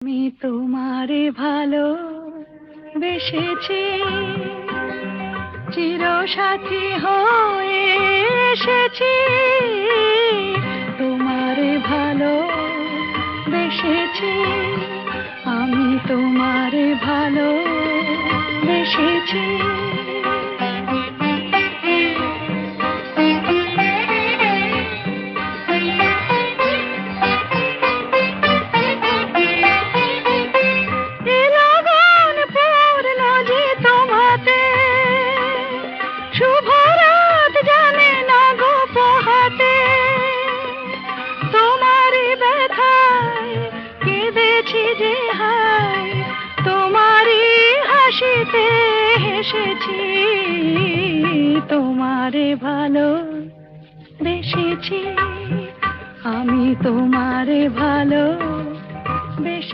আমি তোমারে ভালো বেসেছি, চিরসাথী হয়ে এসেছি। তোমারে ভালো বেসেছি, আমি তোমারে ভালো বেসেছি। শুভরাত জানে না গো পোহাতে, তোমারই ব্যথায় কেঁদেছি যে হায়, তোমারই হাসিতে হেসেছি। তোমারে ভালো বেসেছি, আমি তোমারে ভালো বেসেছি।